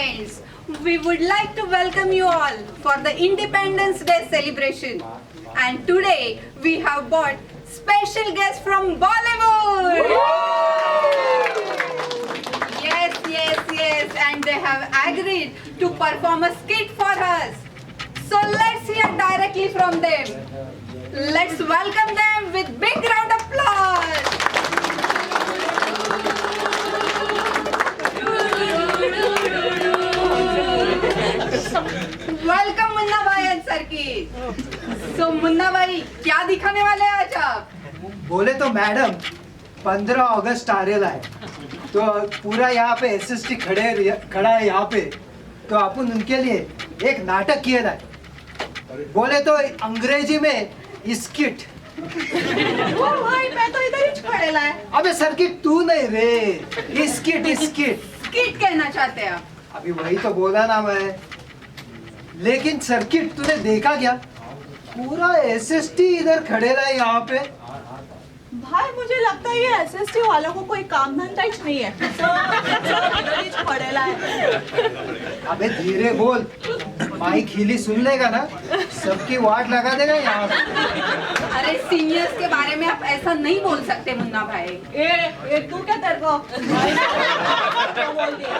friends, we would like to welcome you all for the Independence Day celebration. And today we have brought special guests from Bollywood. Yes, and they have agreed to perform a skit for us. So let's hear directly from them. Let's welcome them with big round of applause. Welcome Munna भाई and circuit. So Munna भाई क्या दिखाने वाले हैं आज आप? बोले तो मैडम 15 अगस्त आ रहा है तो पूरा यहाँ पे एसएसटी खड़ा है यहाँ पे, तो अपन उनके लिए एक नाटक किया था। बोले तो अंग्रेजी में स्किट। ओ भाई मैं तो इधर ही खड़ेला है। अबे सर्किट तू नहीं रे, स्किट स्किट कहना चाहते हैं आप? अभी वही तो बोला ना मैं। लेकिन सर्किट तूने देखा क्या, पूरा एसएसटी इधर खड़े रहा है यहाँ पे। भाई मुझे लगता है ये एसएसटी वालों को कोई काम धंधा ही नहीं है। अबे धीरे बोल, माइक हिली सुन लेगा ना, सबकी वाट लगा देगा यहाँ पे। अरे सीनियर्स के बारे में आप ऐसा नहीं बोल सकते मुन्ना भाई। ए तू क्या तेरे को बोल दिया?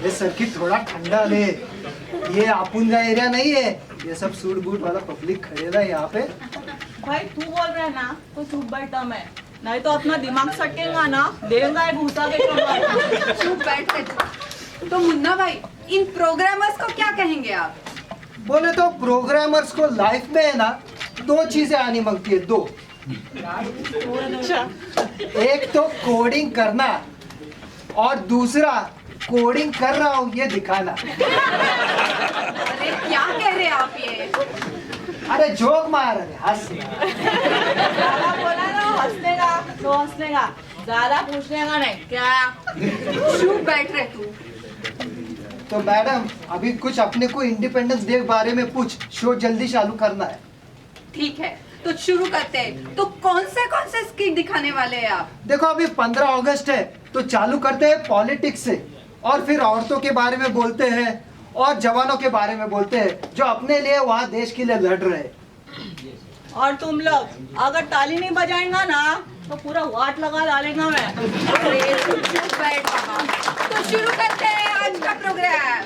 ये सर्किट थोड़ा ठंडा ले, ये अपुन का एरिया नहीं है, ये सब सूट बूट वाला पब्लिक खड़ेगा यहाँ पे। भाई तू बोल रहा है ना तो चुप बैठा मैं, नहीं तो अपना दिमाग सटेगा ना, देगा भूसा के। चुप बैठे। तो मुन्ना भाई इन प्रोग्रामर्स को क्या कहेंगे आप? बोले तो प्रोग्रामर्स को लाइफ में है ना दो चीजें आनी मांगती है, दो। एक तो कोडिंग करना और दूसरा कोडिंग कर रहा हूँ ये दिखाना। अरे क्या कह रहे हैं आप ये? अरे जोक मार रहे, हंस। बोला ना हंसने का तो हंसने का, ज्यादा पूछने का नहीं क्या? चुप बैठ रहे तू। तो मैडम अभी कुछ अपने को इंडिपेंडेंस डे के बारे में पूछ, शो जल्दी चालू करना है। ठीक है तो शुरू करते हैं। तो कौन से स्किट दिखाने वाले हैं आप? देखो अभी 15 अगस्त है तो चालू करते हैं पॉलिटिक्स से, और फिर औरतों के बारे में बोलते हैं और जवानों के बारे में बोलते हैं जो अपने लिए वहाँ देश के लिए लड़ रहे हैं। और तुम लोग अगर ताली नहीं बजाएंगा ना तो पूरा वाट लगा डालेगा मैं। अरे चुप बैठ बाबा। तो शुरू करते हैं आज का प्रोग्राम।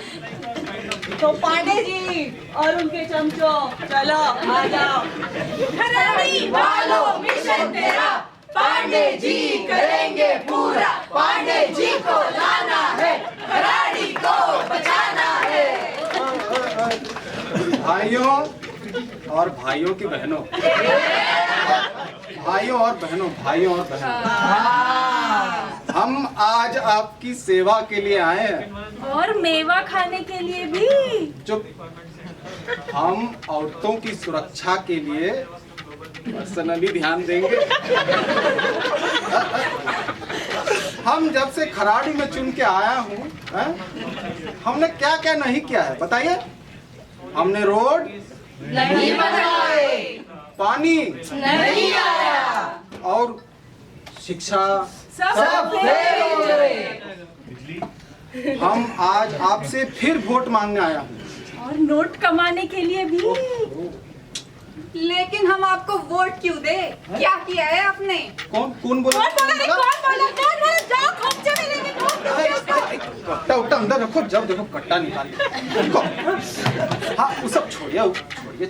तो पांडे जी और उनके चमचों चलो आ जाओ। खराड़ी वालों मिशन तेरा, पांडे जी करेंगे पूरा, पांडे जी को लाना है, खराड़ी को बचाना है। भाइयों और भाइयों की बहनों, भाइयों और बहनों, हम आज आपकी सेवा के लिए आए हैं। और मेवा खाने के लिए भी। चुप। हम औरतों की सुरक्षा के लिए पर्सनली ध्यान देंगे। हम जब से खराड़ी में चुन के आया हूँ, हमने क्या क्या नहीं किया है बताइए। हमने रोड नहीं बनाए, पानी नहीं आया, और शिक्षा सब फेल हो गए। हम आज आपसे फिर वोट मांगने आया हूँ। और नोट कमाने के लिए भी। लेकिन हम आपको वोट क्यों दे? क्या किया है आपने? कौन बोला? कट्टा उट्टा अंदर रखो, जब देखो कट्टा निकाल। हाँ वो सब छोड़िए।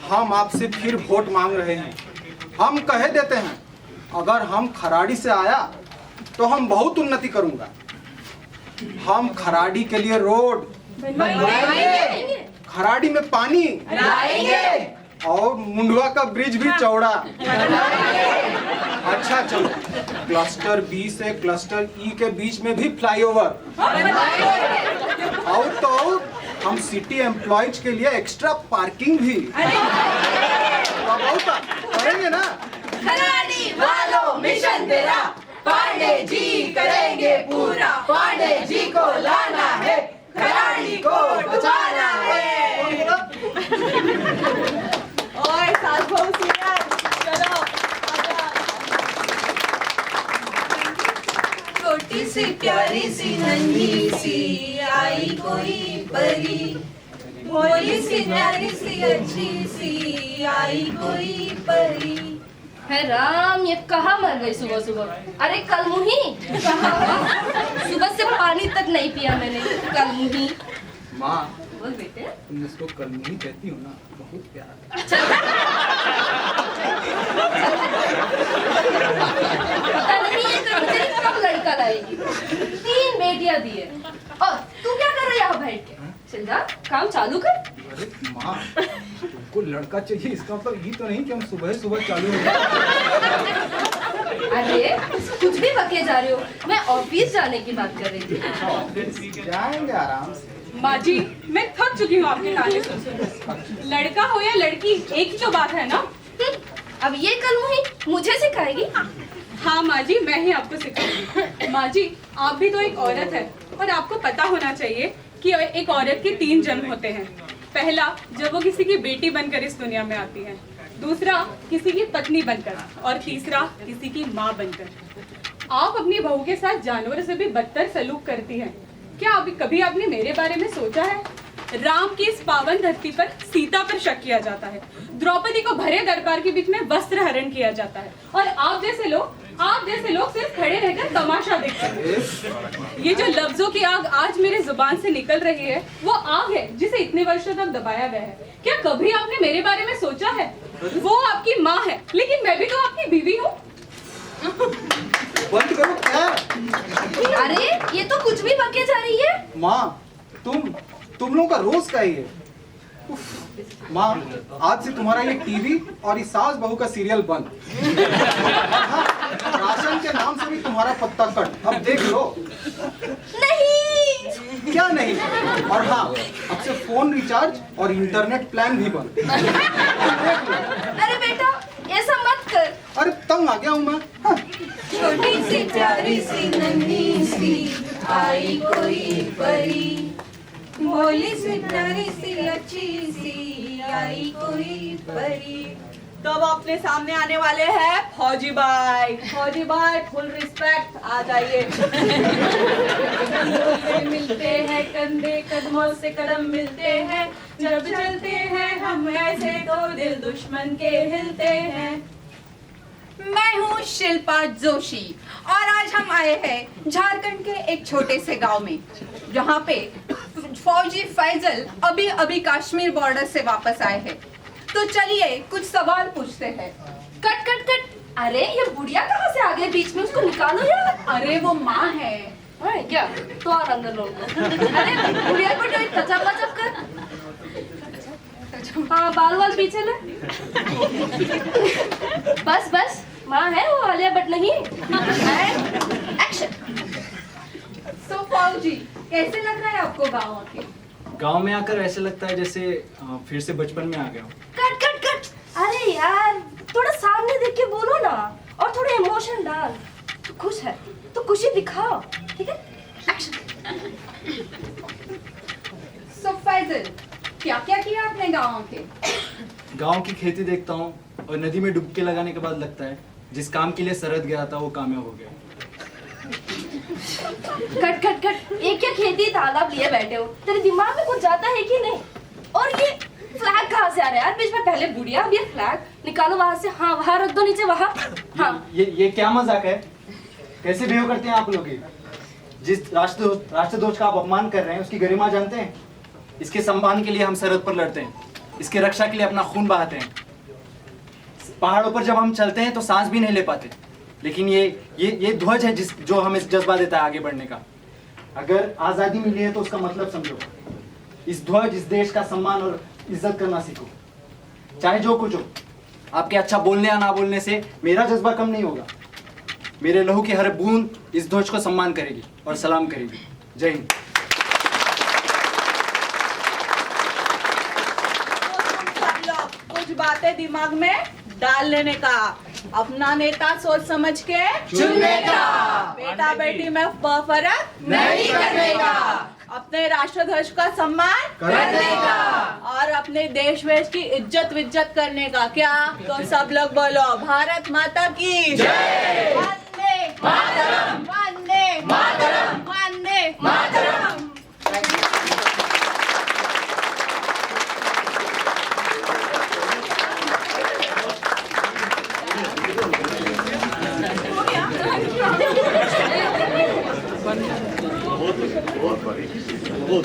हम आपसे फिर वोट मांग रहे हैं। हम कह देते हैं अगर हम खराड़ी से आया तो हम बहुत उन्नति करूंगा। हम खराड़ी के लिए रोड बनाएंगे, खराड़ी में पानी लाएंगे, और मुंडवा का ब्रिज भी चौड़ा। अच्छा चलो, क्लस्टर बी से क्लस्टर ई के बीच में भी फ्लाईओवर। और तो हम सिटी एम्प्लॉयज के लिए एक्स्ट्रा पार्किंग भी करेंगे ना। खराड़ी वालों मिशन तेरा, पांडे जी करेंगे पूरा, पांडे जी को लाना है, खराड़ी को बचाना है। ओए साथ बहु सीनियर चलो। गुड छोटी सी प्यारी सी नन्ही सी आई कोई परी, भोली सी प्यारी सी अच्छी सी आई कोई परी। है राम, ये कहाँ मर गई सुबह सुबह? अरे कलमुही, सुबह से पानी तक नहीं पिया मैंने। कलमुही माँ, बोल बेटे। तुम इसको कलमुही कहती हो ना, बहुत प्यारा। पता नहीं ये कर्मचारी कब लड़का लाएगी। 3 बेटियां दी है और तू क्या कर रहा है यहाँ बैठ के? चल जा, काम चालू कर। अरे माँ, तुमको लड़का चाहिए इसका मतलब ये तो नहीं कि हम सुबह सुबह चालू हो जाए। अरे कुछ भी बके जा रहे हो, मैं ऑफिस जाने की बात कर रही थी। जाएंगे आराम से। माँ जी, मैं थक चुकी हूँ आपके ताने सुन। लड़का हो या लड़की, एक ही तो बात है ना। अब ये कलमुही मुझे सिखाएगी? हाँ माँ जी, मैं ही आपको सिखाऊंगी। माँ जी, आप भी तो एक औरत है और आपको पता होना चाहिए कि एक औरत के 3 जन्म होते हैं। पहला, जब वो किसी की बेटी बनकर इस दुनिया में आती है। दूसरा, किसी की पत्नी बनकर। और तीसरा, किसी की माँ बनकर। आप अपनी बहू के साथ जानवरों से भी बदतर सलूक करती हैं। क्या अभी कभी आपने मेरे बारे में सोचा है? राम की इस पावन धरती पर सीता पर शक किया जाता है। द्रौपदी को भरे दरबार के बीच में वस्त्र हरण किया जाता है। और आप जैसे लोग सिर्फ खड़े रहकर तमाशा देखते हैं। ये जो लफ्जों की आग आज मेरे जुबान से निकल रही है, वो आग है जिसे इतने वर्षों तक दबाया गया है। क्या कभी आपने मेरे बारे में सोचा है? वो आपकी माँ है, लेकिन मैं भी तो आपकी बीवी हूँ। बंद करो क्या? अरे ये तो कुछ भी बके जा रही है। माँ, तुम लोगों का रोज का ही है। उफ, माँ, आज से तुम्हारा ये टीवी और ये सास बहू का सीरियल बंद। हाँ, राशन के नाम से भी तुम्हारा पत्ता कट। अब देख लो। नहीं। क्या नहीं? और हाँ, अब से फोन रिचार्ज और इंटरनेट प्लान भी बंद। देख लो। अरे बेटा ऐसा मत कर। अरे तंग आ गया हूँ मैं। हाँ। छोटी सी प्यारी सी नन्ही सी आई कोई परी, भोली सी प्यारी सी अच्छी सी आई कोई परी। तो अब अपने सामने आने वाले हैं फौजी भाई। फौजी भाई, फुल रिस्पेक्ट, आ जाइए। मिलते हैं कंधे कदमों से कदम मिलते हैं, जब चलते हैं हम ऐसे तो दिल दुश्मन के हिलते हैं। मैं हूँ शिल्पा जोशी और आज हम आए हैं झारखंड के एक छोटे से गांव में, जहाँ पे फौजी फैजल अभी अभी कश्मीर बॉर्डर से वापस आए हैं। तो चलिए कुछ सवाल पूछते हैं। Cut cut cut. अरे ये बुढ़िया कहाँ से आ गई बीच में? उसको निकालो यार। अरे वो माँ है। अरे क्या तो और अंदर लोग। अरे बुढ़िया को जो टचअप वचअप कर। हाँ बाल पीछे ले। बस बस, माँ है वो, आलिया भट्ट नहीं। एक्शन। सो फौजी, कैसे लग रहा है आपको गाँव आके? गांव में आकर ऐसे लगता है जैसे फिर से बचपन में आ गया हूँ। Cut cut cut. अरे यार थोड़ा सामने देख के बोलो ना, और थोड़ा इमोशन डाल। तू खुश है तो खुशी दिखाओ, ठीक है? एक्शन। सो फैजल, क्या क्या किया आपने गाँव के? गांव की खेती देखता हूँ और नदी में डुबकी लगाने के बाद लगता है जिस काम के लिए सरहद गया था वो कामयाब हो गया। Cut cut cut. एक क्या खेती तालाब लिए बैठे हो? तेरे दिमाग में कुछ जाता है कि नहीं? और ये फ्लैग कहाँ से आ रहा है यार बीच में? पहले बुढ़िया, अब ये फ्लैग निकालो वहां से। हाँ वहां रख दो नीचे, वहां। हाँ ये क्या मजाक है? कैसे बिहेव करते हैं आप लोग? जिस राष्ट्रध्वज का आप अपमान कर रहे हैं उसकी गरिमा जानते हैं? इसके सम्मान के लिए हम सरहद पर लड़ते हैं, इसके रक्षा के लिए अपना खून बहाते हैं। पहाड़ों पर जब हम चलते हैं तो सांस भी नहीं ले पाते, लेकिन ये ध्वज है जो हमें जज्बा देता है आगे बढ़ने का। अगर आज़ादी मिली है तो उसका मतलब समझो। इस ध्वज, इस देश का सम्मान और इज्जत करना सीखो। चाहे जो कुछ हो, आपके अच्छा बोलने या ना बोलने से मेरा जज्बा कम नहीं होगा। मेरे लहू की हर बूंद इस ध्वज को सम्मान करेगी और सलाम करेगी। जय हिंद। सब लोग कुछ बातें दिमाग में डाल लेने का, अपना नेता सोच समझ के चुनने का, बेटा बेटी में फर्क नहीं करने का, अपने राष्ट्रध्वज का सम्मान करने का, और अपने देश वेश की इज्जत विज्जत करने का। क्या तो सब लोग बोलो, भारत माता की जय। वंदे मातरम, वंदे मातरम। बहुत बारीकी से बहुत